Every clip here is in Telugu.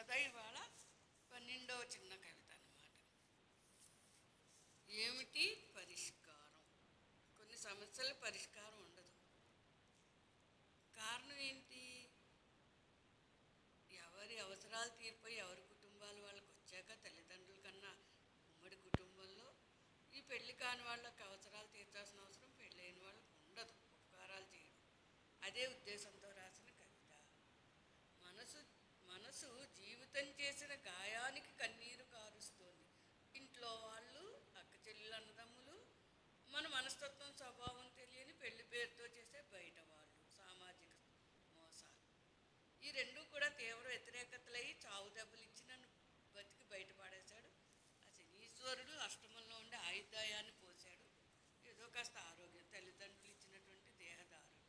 కదా ఇవాళ 12వ చిన్న కవిత అన్నమాట. ఏమిటి పరిష్కారం? కొన్ని సమస్యల పరిష్కారం ఉండదు. కారణం ఏంటి? ఎవరి అవసరాలు తీరిపోయి ఎవరి కుటుంబాలు వాళ్ళకి వచ్చాక తల్లిదండ్రుల కన్నా ఉమ్మడి కుటుంబంలో ఈ పెళ్లి కాని వాళ్ళకి అవసరాలు తీర్చాల్సిన అవసరం పెళ్ళైన వాళ్ళకి ఉండదు. ఉపకారాలు చేయడం అదే ఉద్దేశంతో రాసిన కవిత. మనసు మనసు జీవితం చేసిన గాయానికి కన్నీరు కారుస్తోంది. ఇంట్లో వాళ్ళు, అక్క చెల్లెలు, అన్నదమ్ములు, మన మనస్తత్వం స్వభావం తెలియని పెళ్లి పేరుతో చేసే బయట వాళ్ళు, సామాజిక మోసాలు, ఈ రెండూ కూడా తీవ్ర వ్యతిరేకతలై చావు దెబ్బలు ఇచ్చి నన్ను బతికి బయటపడేశాడు. ఆ శనీశ్వరుడు అష్టమంలో ఉండే ఆయుర్దాయాన్ని పోశాడు. ఏదో కాస్త ఆరోగ్యం, తల్లిదండ్రులు ఇచ్చినటువంటి దేహదారుడు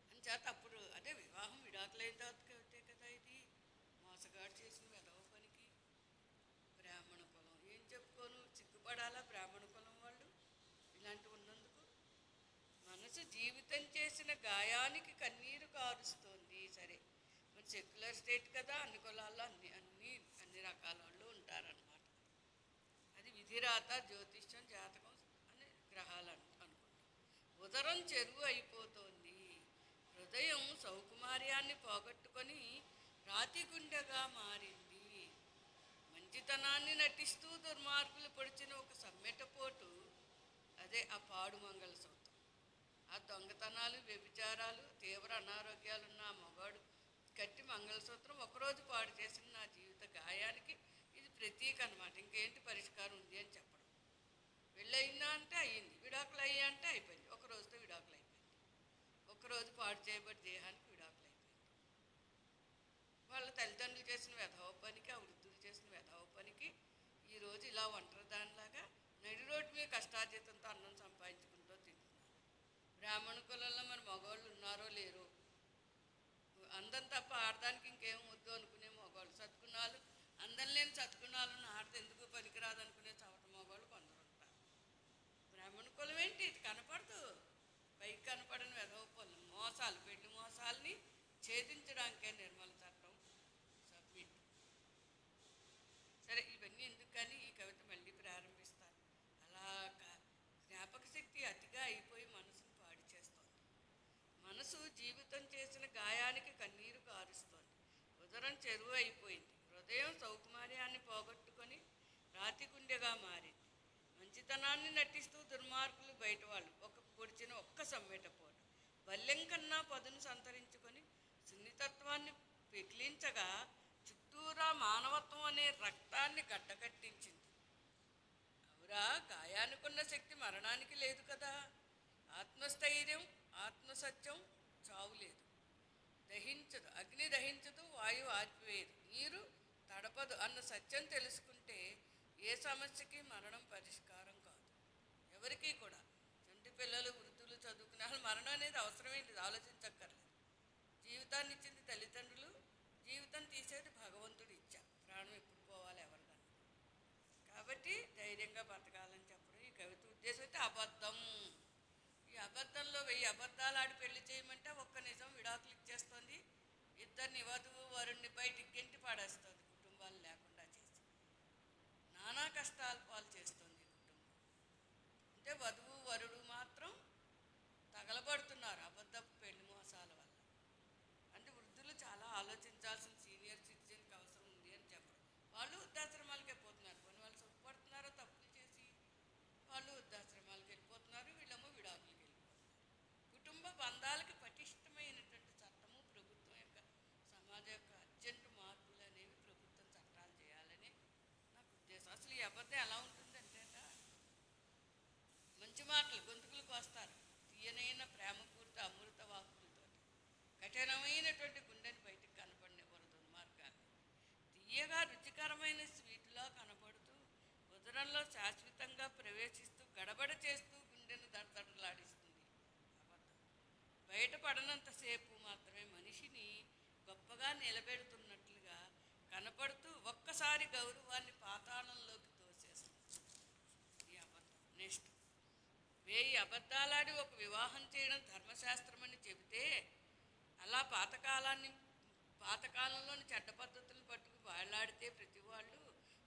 అని చేత అప్పుడు అదే వివాహం విడాకులైన తర్వాత కవితే కదా ఇది. మోసగాడు చేసిన వెధవ పనికి బ్రాహ్మణ కులం ఏం చెప్పుకోను, సిగ్గుపడాలా బ్రాహ్మణ కులం వాళ్ళు ఇలాంటివి ఉన్నందుకు. మనసు జీవితం చేసిన గాయానికి కన్నీరు కారుస్తోంది. సరే, మరి సెక్యులర్ స్టేట్ కదా, అన్ని కులాల్లో అన్ని రకాల వాళ్ళు ఉంటారనమాట. అది విధిరాత, జ్యోతిష్యం, జాతకం అని గ్రహాలు అనుకుంటాం. ఉదరం చెరువు అయిపోతోంది. హృదయం సౌకుమార్యాన్ని పోగొట్టుకొని రాతి గుండెగా మారింది. మంచితనాన్ని నటిస్తూ దుర్మార్గులు పొడిచిన ఒక సమ్మెటపోటు, అదే ఆ పాడు మంగళసూత్రం. ఆ దొంగతనాలు, వ్యభిచారాలు, తీవ్ర అనారోగ్యాలున్న ఆ మగాడు కట్టి మంగళసూత్రం ఒకరోజు పాడు చేసిన నా జీవిత గాయానికి ఇది ప్రతీక అనమాట. ఇంకేంటి పరిష్కారం ఉంది అని చెప్పడం. పెళ్ళయిందా అంటే అయ్యింది, విడాకులు అయ్యా అంటే అయిపోయింది. ఒక రోజుతో విడాకులు అయిపోయింది. ఒక్కరోజు పాడు చేయబడి దేహానికి విడాకులు అయిపోయింది. వాళ్ళ తల్లిదండ్రులు చేసిన వెధవ పనికి, ఆ వృద్ధులు చేసిన వెధవ పనికి ఈరోజు ఇలా ఒంటరి దానిలాగా నడి రోడ్డు మీద కష్టార్జితంతో అన్నం సంపాదించుకుంటూ తింటున్నారు. బ్రాహ్మణ కులంలో మరి మగవాళ్ళు ఉన్నారో లేరో, అందం తప్ప ఆడదానికి ఇంకేం వద్దు అనుకునే మగవాళ్ళు, సత్గుణాలు అందం లేని సత్గుణాలను ఆడది ఎందుకు పనికిరాదు అనుకునే చవట మగవాళ్ళు కొందరు ఉంటారు. బ్రాహ్మణ కులం ఏంటి? ఇది కనపడదు. పైకి కనపడని వెధవ పనులు, మోసాలు, పెళ్లి మోసాలని ఛేదించడానికే నిర్మల చట్టం సబ్మిట్. సరే, ఇవన్నీ ఎందుకు కానీ ఈ కవిత మళ్ళీ ప్రారంభిస్తాను. అలా జ్ఞాపక శక్తి అతిగా అయిపోయి మనసును పాడు చేస్తోంది. మనసు జీవితం చేసిన గాయానికి కన్నీరు కారుస్తోంది. ఉదరం చెరువు అయిపోయింది. హృదయం సౌకుమార్యాన్ని పోగొట్టుకొని రాతి గుండెగా మారింది. మంచితనాన్ని నటిస్తూ దుర్మార్గులు బయట వాళ్ళు పొడిచిన ఒక్క సమ్మెటపోటు బల్లెం కన్నా పదును సంతరించుకొని సున్నితత్వాన్ని పెకిలించగా చుట్టూరా మానవత్వం అనే రక్తాన్ని గడ్డకట్టించింది. అవురా, గాయానుకున్న శక్తి మరణానికి లేదు కదా. ఆత్మస్థైర్యం, ఆత్మసత్యం చావు లేదు, దహించదు. అగ్ని దహించదు, వాయువు ఆర్పివేయదు, నీరు తడపదు అన్న సత్యం తెలుసుకుంటే ఏ సమస్యకి మరణం పరిష్కారం కాదు. ఎవరికీ కూడా. చంటి పిల్లలు, వృద్ధులు, చదువుకునే వాళ్ళు మరణం అనేది అవసరమే లేదు, ఆలోచించక్కర్లేదు. జీవితాన్ని ఇచ్చింది తల్లిదండ్రులు, జీవితం తీసేది భగవంతుడు ఇచ్చా. ప్రాణం ఎప్పుడు పోవాలి ఎవరికన్నా. కాబట్టి ధైర్యంగా బతకాలని చెప్పడం ఈ కవిత ఉద్దేశం. అయితే అబద్ధం, ఈ అబద్ధంలో 1000 అబద్ధాలు ఆడి పెళ్లి చేయమంటే ఒక్క నిజం విడాకులు ఇచ్చేస్తుంది. ఇద్దరిని, వధువు వరుణ్ణి బయటికి గెంటి పడేస్తుంది, కుటుంబాలు లేకుండా చేసి నానా కష్టాలు పాలు చేస్తుంది కుటుంబం. అంటే వధువు వరుడు మాత్రం తగలబడుతున్నారు అబద్ధపు పెళ్లి మోసాల వల్ల. అంటే వృద్ధులు చాలా ఆలోచించాల్సిన సీనియర్ సిటిజన్కి అవసరం ఉంది అని చెప్పడం. వాళ్ళు వృద్ధాశ్రమాలకు వెళ్ళిపోతున్నారు. కొన్ని వాళ్ళు సుఖపడుతున్నారో తప్పులు చేసి వాళ్ళు వృద్ధాశ్రమాలకు వెళ్ళిపోతున్నారు, వీళ్ళేమో విడాకులకు వెళ్ళిపోతున్నారు. కుటుంబ బంధాలకి పటిష్టమైనటువంటి చట్టము ప్రభుత్వం యొక్క, సమాజం యొక్క అర్జెంటు మార్పులు అనేవి ప్రభుత్వం చట్టాలు చేయాలని నాకు ఉద్దేశం. అసలు ఈ అబద్ధం ఎలా ఉంటుందంటే, మంచి మాటలు గొంతుకులకు వస్తారు, తీయనైన ప్రేమపూర్తి అమృత వాక్కులతో కఠినమైనటువంటి గుండెని బయటకు కనపడినవారు దుర్మార్గాన్ని. తీయగా రుచికరమైన స్వీటులా కనపడుతూ ఉదరంలో శాశ్వతంగా ప్రవేశిస్తూ గడబడ చేస్తూ గుండెను దడదడలాడిస్తుంది అబద్ధం. బయటపడనంతసేపు మాత్రమే మనిషిని గొప్పగా నిలబెడుతున్నట్లుగా కనపడుతూ ఒక్కసారి గౌరవాన్ని పాతాళంలోకి తోసేస్తుంది ఈ అబద్ధం. నెక్స్ట్, 1000 అబద్ధాలాడి ఒక వివాహం చేయడం ధర్మశాస్త్రం అని చెబితే అలా పాతకాలాన్ని పాతకాలంలోని చెడ్డ పద్ధతులను పట్టుకు వాళ్ళాడితే ప్రతి వాళ్ళు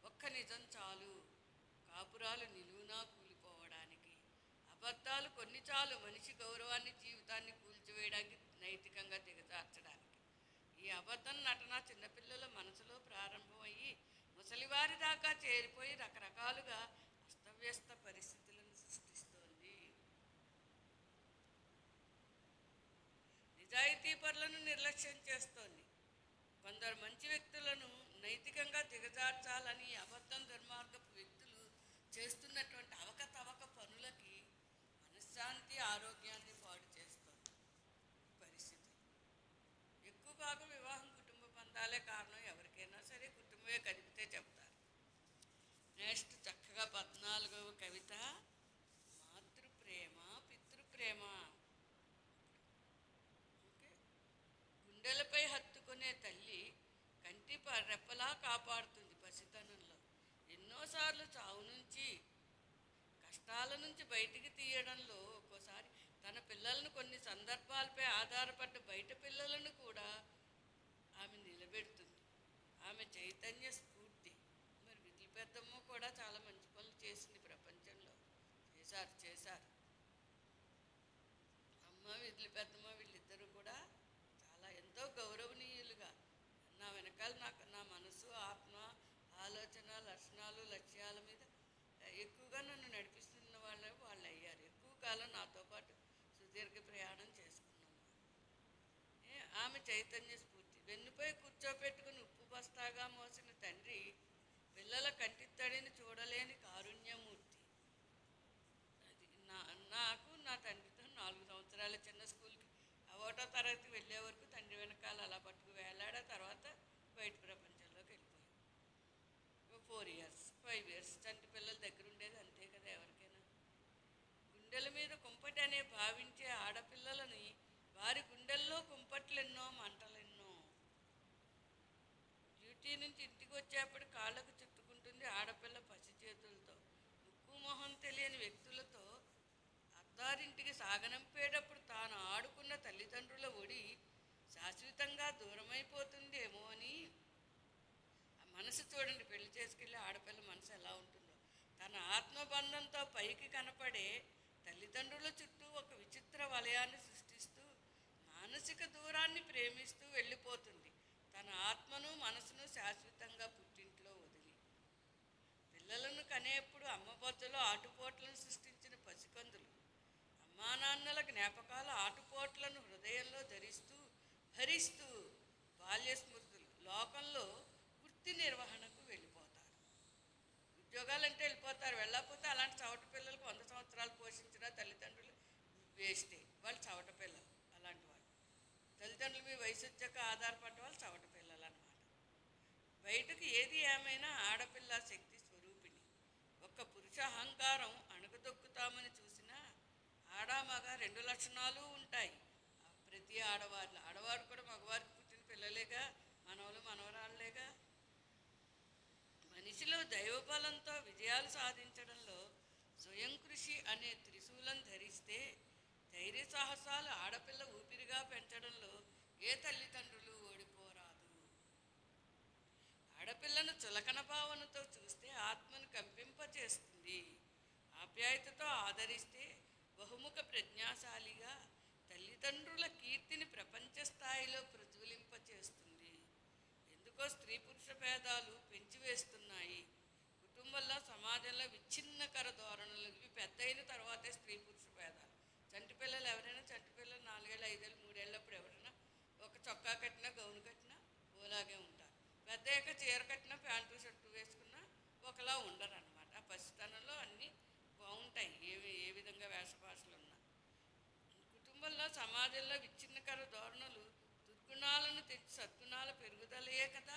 ఒక్క నిజం చాలు కాపురాలు నిలువునా కూలిపోవడానికి. అబద్ధాలు కొన్ని చాలు మనిషి గౌరవాన్ని జీవితాన్ని కూల్చివేయడానికి, నైతికంగా దిగజార్చడానికి. ఈ అబద్ధం నటన చిన్నపిల్లల మనసులో ప్రారంభమయ్యి ముసలివారి దాకా చేరిపోయి రకరకాలుగా అస్తవ్యస్త పరిస్థితులను సృష్టిస్తోంది. నిజాయితీ పరులను నిర్లక్ష్యం చేస్తోంది. కొందరు మంచి వ్యక్తులను నైతికంగా దిగజార్చాలని అబద్ధం దుర్మార్గపు వ్యక్తులు చేస్తున్నటువంటి అవకతవక పనులకి మనశ్శాంతి ఆరోగ్యాన్ని పాడు చేస్తుంది పరిస్థితి. ఎక్కువ భాగం వివాహం కుటుంబ బంధాలే కారణం. ఎవరికైనా సరే కుటుంబమే కదిపితే చెప్తారు. నెక్స్ట్ చక్కగా 14వ కవిత, మాతృప్రేమ పితృప్రేమ. ఓకే. గుండెలపై హత్తుకునే తల్లి కంటి రెప్పలా కాపాడుతుంది పసితనంలో. ఎన్నోసార్లు చావు నుంచి కష్టాల నుంచి బయటికి తీయడంలో ఒక్కోసారి తన పిల్లలను కొన్ని సందర్భాలపై ఆధారపడ్డ బయట పిల్లలను కూడా ఆమె నిలబెడుతుంది. ఆమె చైతన్య స్ఫూర్తి. మరి విధులు పెద్దమ్మ కూడా చాలా మంచి పనులు చేసింది ప్రపంచంలో. చేశారు. అమ్మ విధులు పెద్దమ్మ వీళ్ళిద్దరూ కూడా చాలా ఎంతో గౌరవనీయులుగా నా వెనకాల నా మనసు ఆత్మ ఆలోచన లక్షణాలు లక్ష్యాల మీద ఎక్కువగా నన్ను నడిపిస్తున్న వాళ్ళు అయ్యారు. ఎక్కువ కాలం నాతో పాటు సుదీర్ఘ ప్రయాణం చేసుకున్నాను. ఆమె చైతన్య స్ఫూర్తి. వెన్నుపై కూర్చోపెట్టుకుని ఉప్పు బస్తాగా మోసిన తండ్రి పిల్లల కంటిత్తడిని చూడలేని కారుణ్యమూర్తి. అది నాకు నా తండ్రితో 4 సంవత్సరాల చిన్న స్కూల్కి 1వ తరగతి వెళ్ళే వరకు తండ్రి వెనకాల అలా పట్టుకు వేలాడా. తర్వాత బయట ప్రపంచంలోకి వెళ్ళిపోయాం. 4 ఇయర్స్ 5 ఇయర్స్ చంటి పిల్లల దగ్గర ఉండేది అంతే కదా ఎవరికైనా. గుండెల మీద కుంపటి అనే భావించే ఆడపిల్లలని వారి గుండెల్లో కుంపట్లెన్నో మంటలెన్నో. డ్యూటీ నుంచి ఇంటికి వచ్చేప్పుడు కాళ్ళకు చుట్టుకుంటుంది ఆడపిల్ల పసి చేతులతో. ముక్కు మొహం తెలియని వ్యక్తులతో అత్తారింటికి సాగనంపేటప్పుడు తాను ఆడుకున్న తల్లిదండ్రుల ఒడి శాశ్వతంగా దూరమైపోతుందేమో అని ఆ మనసు చూడండి. పెళ్లి చేసుకెళ్ళి ఆడపిల్ల మనసు ఎలా ఉంటుందో. తన ఆత్మబంధంతో పైకి కనపడే తల్లిదండ్రుల చుట్టూ ఒక విచిత్ర వలయాన్ని సృష్టిస్తూ మానసిక దూరాన్ని ప్రేమిస్తూ వెళ్ళిపోతుంది. తన ఆత్మను మనసును శాశ్వతంగా పుట్టింట్లో వదిలి. పిల్లలను కనేప్పుడు అమ్మ బొజ్జలో ఆటుపోట్లను సృష్టించిన పసికందులు అమ్మా నాన్నల జ్ఞాపకాల ఆటుపోట్లను హృదయంలో ధరిస్తూ భరిస్తూ బాల్య స్మృతులు. లోకంలో వృత్తి నిర్వహణకు వెళ్ళిపోతారు. ఉద్యోగాలంటే వెళ్ళిపోతారు. వెళ్ళకపోతే అలాంటి చవట పిల్లలకు 100 సంవత్సరాలు పోషించిన తల్లిదండ్రులు వేస్టే. వాళ్ళు చవట పిల్లలు. అలాంటి వాళ్ళు తల్లిదండ్రులు మీ వయసు వచ్చాక ఆధారపడ్డ వాళ్ళు చవట పిల్లలు అన్నమాట. బయటకు ఏది ఏమైనా ఆడపిల్ల శక్తి స్వరూపిణి. ఒక్క పురుష అహంకారం అణగదొక్కుతామని చూసినా ఆడమగ 2 లక్షణాలు ఉంటాయి ప్రతి ఆడవారిలో. ఆడవారు కూడా మగవారికి పుట్టిన పిల్లలేగా, మనవలు మనవరాళ్ళేగా. మనిషిలో దైవబలంతో విజయాలు సాధించడంలో స్వయం కృషి అనే త్రిశూలం ధరిస్తే ధైర్య సాహసాలు ఆడపిల్ల ఊపిరిగా పెంచడంలో ఏ తల్లిదండ్రులు ఓడిపోరాదు. ఆడపిల్లను చులకన భావనతో చూస్తే ఆత్మను కంపింపచేస్తుంది. ఆప్యాయతతో ఆదరిస్తే బహుముఖ ప్రజ్ఞాశాలిగా తల్లిదండ్రుల కీర్తిని ప్రపంచ స్థాయిలో ప్రజ్వలింపచేస్తుంది. ఎందుకో స్త్రీ పురుష భేదాలు పెంచివేస్తున్నాయి. కుటుంబంలో సమాజంలో విచ్ఛిన్నకర ధోరణులు. ఇవి పెద్ద అయిన తర్వాతే స్త్రీ పురుష భేదాలు. చంటి పిల్లలు ఎవరైనా చంటి పిల్లలు 4 ఏళ్ళు 5 ఏళ్ళు 3 ఏళ్ళప్పుడు ఎవరైనా ఒక చొక్కా కట్టినా గౌను కట్టినా ఓలాగే ఉంటారు. పెద్ద యొక్క చీర కట్టినా ప్యాంటు షర్టు వేసుకున్నా ఒకలా ఉండరు అనమాట. ఆ పసితనంలో అన్నీ బాగుంటాయి. ఏ విధంగా వేషభాషలు ఉన్నా. కుటుంబంలో సమాజంలో విచ్ఛిన్నకర ధోరణులు దుర్గుణాలను తెచ్చి సద్గుణాల పెరుగుదలయే కదా